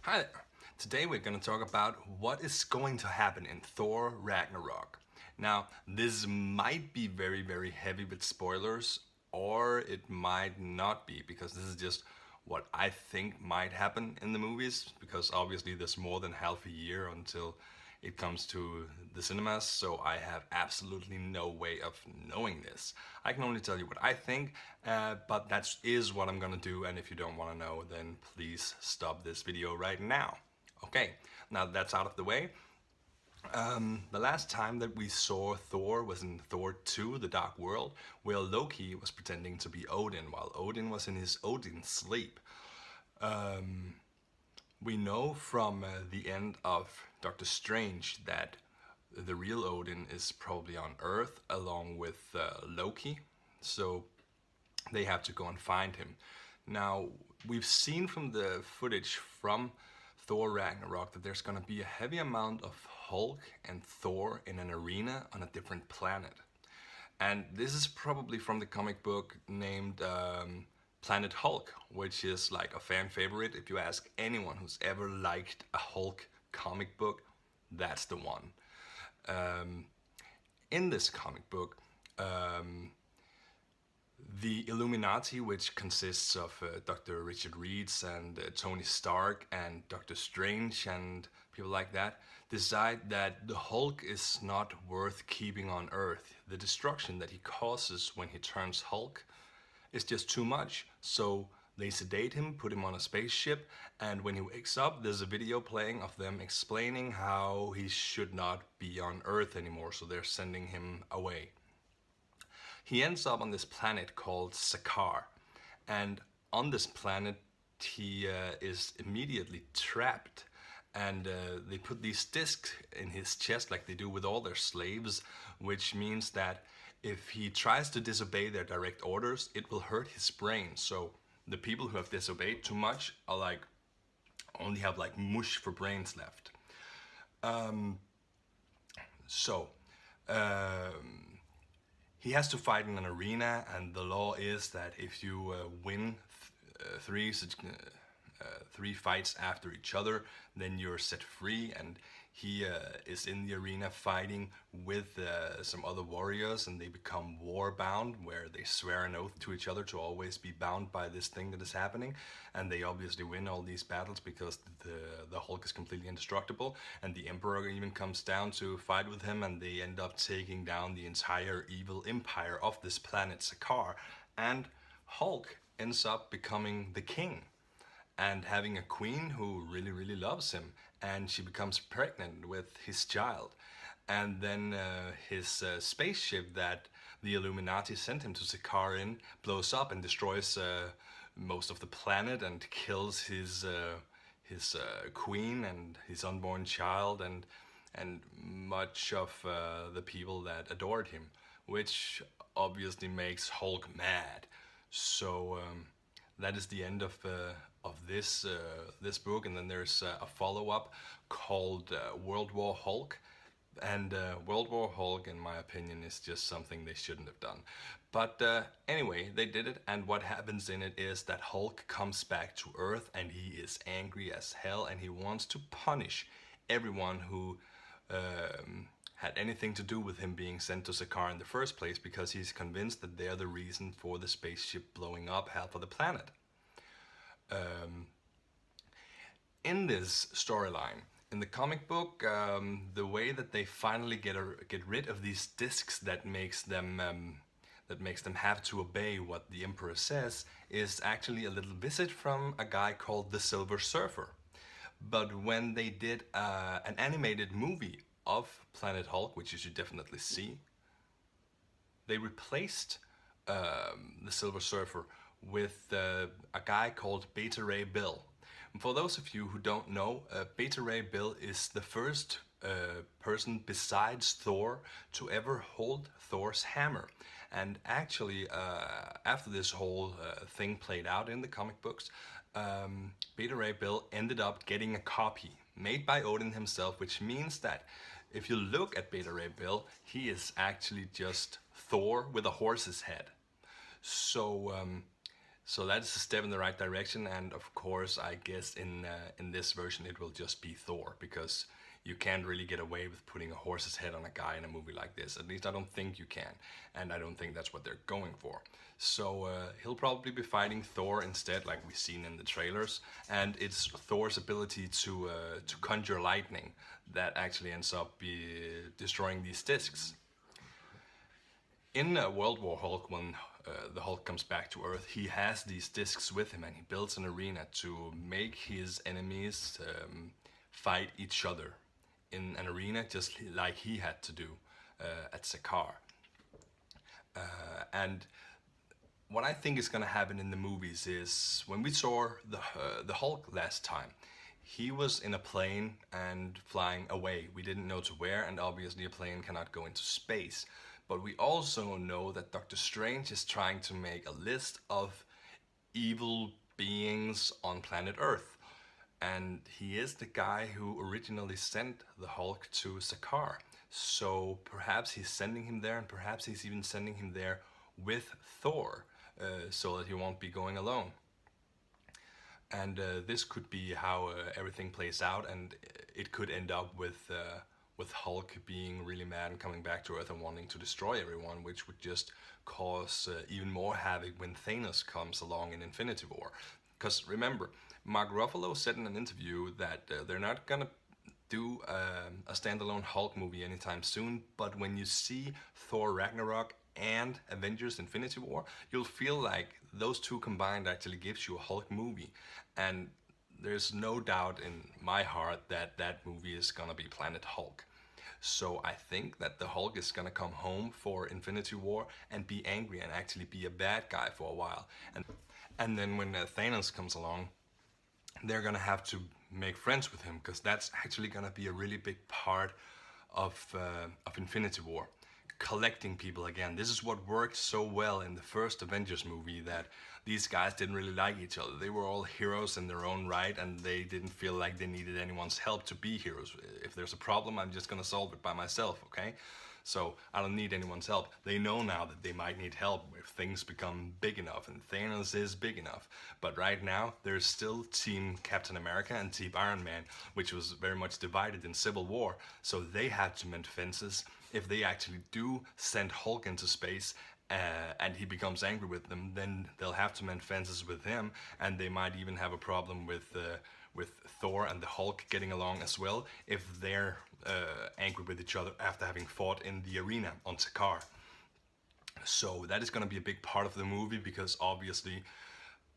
Hi there. Today we're going to talk about what is going to happen in Thor Ragnarok. Now, this might be very heavy with spoilers, or it might not be, because this is just what I think might happen in the movies, because obviously there's more than half a year until it comes to the cinemas, so I have absolutely no way of knowing this. I can only tell you what I think, but that is what I'm gonna do, and if you don't want to know, then please stop this video right now. Okay, now that's out of the way. The last time that we saw Thor was in Thor 2, The Dark World, where Loki was pretending to be Odin, while Odin was in his Odin sleep. We know from the end of Doctor Strange that the real Odin is probably on Earth along with Loki, so they have to go and find him. Now, we've seen from the footage from Thor Ragnarok that there's gonna be a heavy amount of Hulk and Thor in an arena on a different planet. And this is probably from the comic book named Planet Hulk, which is like a fan favorite. If you ask anyone who's ever liked a Hulk comic book, that's the one. In this comic book, the Illuminati, which consists of Dr. Richard Reeds and Tony Stark and Doctor Strange and people like that, decide that the Hulk is not worth keeping on Earth. The destruction that he causes when he turns Hulk is just too much. So they sedate him, put him on a spaceship, and when he wakes up, there's a video playing of them explaining how he should not be on Earth anymore, so they're sending him away. He ends up on this planet called Sakaar, and on this planet he is immediately trapped, and they put these discs in his chest like they do with all their slaves, which means that if he tries to disobey their direct orders, it will hurt his brain. So the people who have disobeyed too much are like only have like mush for brains left. So he has to fight in an arena, and the law is that if you win three fights after each other, then you're set free. And he is in the arena fighting with some other warriors, and they become war bound, where they swear an oath to each other to always be bound by this thing that is happening. And they obviously win all these battles because the Hulk is completely indestructible, and the Emperor even comes down to fight with him, and they end up taking down the entire evil empire of this planet Sakaar. And Hulk ends up becoming the king and having a queen who really loves him, and she becomes pregnant with his child. And then his spaceship that the Illuminati sent him to Sakaar in blows up and destroys most of the planet and kills his queen and his unborn child and much of the people that adored him, which obviously makes Hulk mad. So that is the end of this book, and then there's a follow-up called World War Hulk. And World War Hulk, in my opinion, is just something they shouldn't have done. But anyway, they did it, and what happens in it is that Hulk comes back to Earth, and he is angry as hell, and he wants to punish everyone who had anything to do with him being sent to Sakaar in the first place, because he's convinced that they're the reason for the spaceship blowing up half of the planet. In this storyline, in the comic book, the way that they finally get rid of these discs that makes them have to obey what the Emperor says is actually a little visit from a guy called the Silver Surfer. But when they did an animated movie of Planet Hulk, which you should definitely see, they replaced the Silver Surfer with a guy called Beta Ray Bill. And for those of you who don't know, Beta Ray Bill is the first person besides Thor to ever hold Thor's hammer. And actually, after this whole thing played out in the comic books, Beta Ray Bill ended up getting a copy made by Odin himself, which means that if you look at Beta Ray Bill, he is actually just Thor with a horse's head. So So that's a step in the right direction, and of course, I guess in this version it will just be Thor, because you can't really get away with putting a horse's head on a guy in a movie like this. At least I don't think you can, and I don't think that's what they're going for. So he'll probably be fighting Thor instead, like we've seen in the trailers, and it's Thor's ability to conjure lightning that actually ends up destroying these discs. In World War Hulk, when the Hulk comes back to Earth, he has these discs with him, and he builds an arena to make his enemies fight each other in an arena, just like he had to do at Sakaar. And what I think is going to happen in the movies is, when we saw the Hulk last time, he was in a plane and flying away. We didn't know to where, and obviously a plane cannot go into space. But we also know that Doctor Strange is trying to make a list of evil beings on planet Earth. And he is the guy who originally sent the Hulk to Sakaar. So perhaps he's sending him there, and perhaps he's even sending him there with Thor, so that he won't be going alone. And this could be how everything plays out, and it could end up with Hulk being really mad and coming back to Earth and wanting to destroy everyone, which would just cause even more havoc when Thanos comes along in Infinity War. Because remember, Mark Ruffalo said in an interview that they're not gonna do a standalone Hulk movie anytime soon, but when you see Thor Ragnarok and Avengers Infinity War, you'll feel like those two combined actually gives you a Hulk movie. And there's no doubt in my heart that that movie is gonna be Planet Hulk. So I think that the Hulk is gonna come home for Infinity War and be angry and actually be a bad guy for a while. And then when Thanos comes along, they're gonna have to make friends with him, because that's actually gonna be a really big part of Infinity War. Collecting people again. This is what worked so well in the first Avengers movie, that these guys didn't really like each other. They were all heroes in their own right, and they didn't feel like they needed anyone's help to be heroes. If there's a problem, I'm just gonna solve it by myself, okay? So I don't need anyone's help. They know now that they might need help if things become big enough, and Thanos is big enough. But right now, there's still Team Captain America and Team Iron Man, which was very much divided in Civil War. So they had to mend fences. If they actually do send Hulk into space, and he becomes angry with them, then they'll have to mend fences with him, and they might even have a problem with Thor and the Hulk getting along as well, if they're angry with each other after having fought in the arena on Sakaar. So that is going to be a big part of the movie, because obviously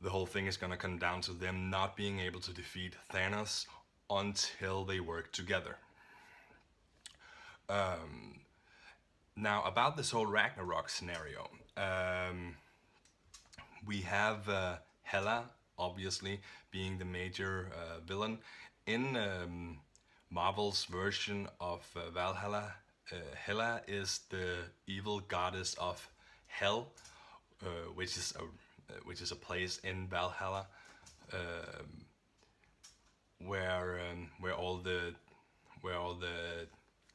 the whole thing is going to come down to them not being able to defeat Thanos until they work together. Now, about this whole Ragnarok scenario, we have Hela, obviously, being the major villain. In Marvel's version of Valhalla, Hela is the evil goddess of Hell, which is a place in Valhalla, where all the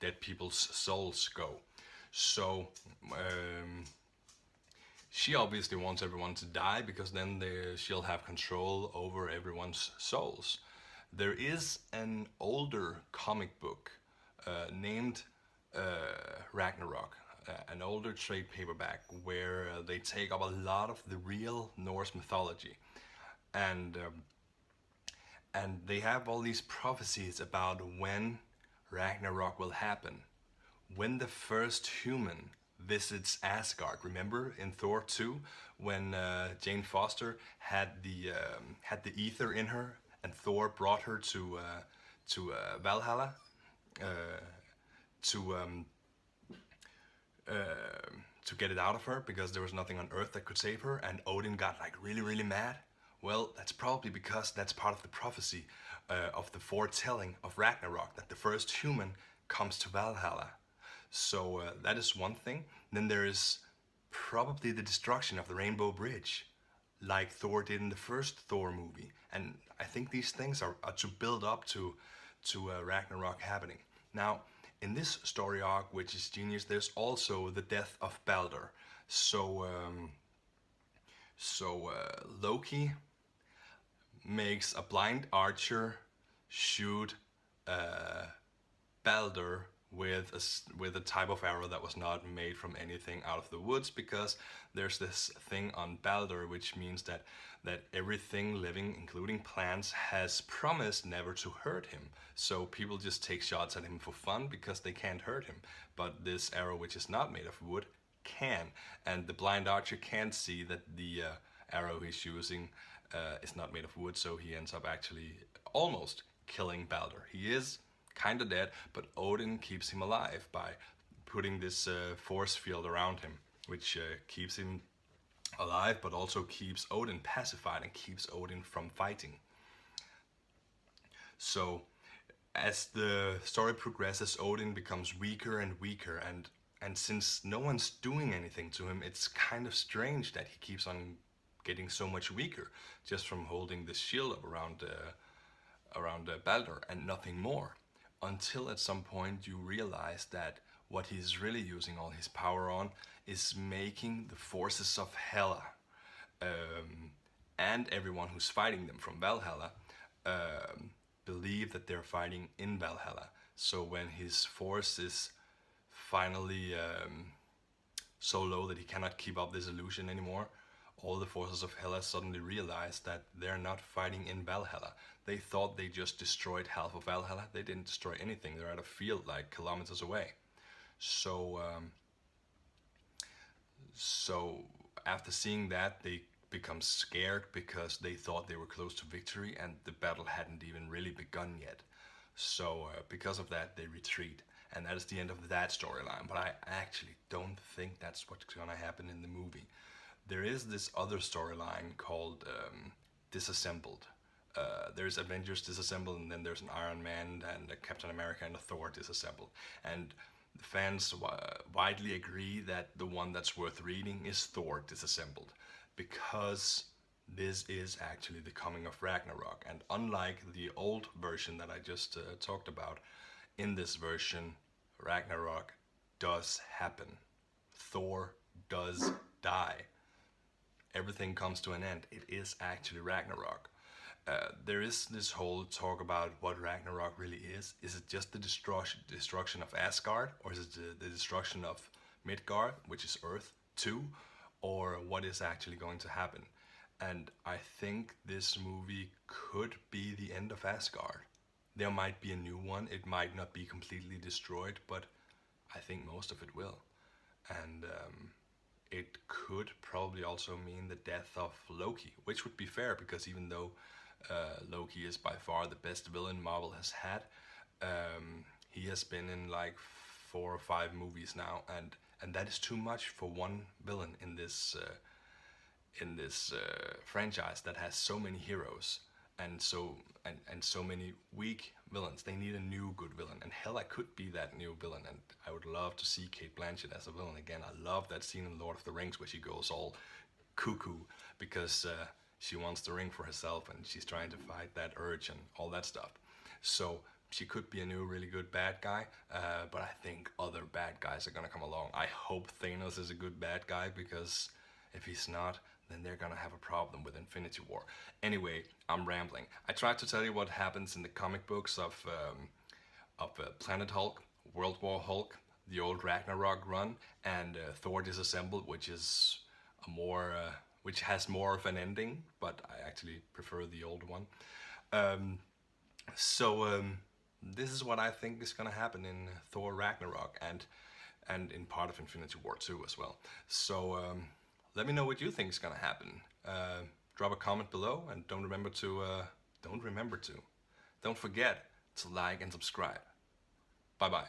dead people's souls go. So she obviously wants everyone to die, because then she'll have control over everyone's souls. There is an older comic book named Ragnarok, an older trade paperback, where they take up a lot of the real Norse mythology, and they have all these prophecies about when Ragnarok will happen, when the first human visits Asgard. Remember in Thor 2, when Jane Foster had the ether in her, and Thor brought her to Valhalla to get it out of her, because there was nothing on Earth that could save her, and Odin got like really, really mad. Well, that's probably because that's part of the prophecy of the foretelling of Ragnarok, that the first human comes to Valhalla. So that is one thing. Then there is probably the destruction of the Rainbow Bridge, like Thor did in the first Thor movie. And I think these things are to build up to Ragnarok happening. Now, in this story arc, which is genius, there's also the death of Balder. So So Loki makes a blind archer shoot Balder with with a type of arrow that was not made from anything out of the woods, because there's this thing on Balder which means that everything living, including plants, has promised never to hurt him. So people just take shots at him for fun because they can't hurt him. But this arrow, which is not made of wood, can, and the blind archer can't see that the arrow he's using is not made of wood, so he ends up actually almost killing Balder. He is kind of dead, but Odin keeps him alive by putting this force field around him, which keeps him alive, but also keeps Odin pacified and keeps Odin from fighting. So as the story progresses, Odin becomes weaker and weaker, and since no one's doing anything to him, it's kind of strange that he keeps on getting so much weaker just from holding this shield up around Balder and nothing more. Until at some point you realize that what he's really using all his power on is making the forces of Hela and everyone who's fighting them from Valhalla believe that they're fighting in Valhalla. So when his force is finally so low that he cannot keep up this illusion anymore, all the forces of Hela suddenly realize that they're not fighting in Valhalla. They thought they just destroyed half of Valhalla. They didn't destroy anything. They're at a field like kilometers away. So after seeing that, they become scared because they thought they were close to victory and the battle hadn't even really begun yet. So because of that, they retreat. And that is the end of that storyline. But I actually don't think that's what's going to happen in the movie. There is this other storyline called Disassembled. There's Avengers Disassembled, and then there's an Iron Man and a Captain America and a Thor Disassembled. And the fans widely agree that the one that's worth reading is Thor Disassembled, because this is actually the coming of Ragnarok. And unlike the old version that I just talked about, in this version, Ragnarok does happen. Thor does die. Everything comes to an end. It is actually Ragnarok. There is this whole talk about what Ragnarok really is. Is it just the destruction of Asgard, or is it the destruction of Midgard, which is Earth, too? Or what is actually going to happen? And I think this movie could be the end of Asgard. There might be a new one. It might not be completely destroyed, but I think most of it will. And it could probably also mean the death of Loki, which would be fair, because even though Loki is by far the best villain Marvel has had, he has been in like 4 or 5 movies now, and that is too much for one villain in this franchise that has so many heroes and so many weak villains. They need a new good villain, and Hela could be that new villain. And I would love to see Kate Blanchett as a villain again. I love that scene in Lord of the Rings where she goes all cuckoo because she wants the ring for herself and she's trying to fight that urge and all that stuff. So she could be a new really good bad guy, but I think other bad guys are gonna come along. I hope Thanos is a good bad guy, because if he's not, then they're gonna have a problem with Infinity War. Anyway, I'm rambling. I tried to tell you what happens in the comic books of Planet Hulk, World War Hulk, the old Ragnarok run, and Thor Disassembled, which is a more which has more of an ending, but I actually prefer the old one. This is what I think is gonna happen in Thor Ragnarok and in part of Infinity War 2 as well. So let me know what you think is gonna happen. Drop a comment below, and don't forget to like and subscribe. Bye bye.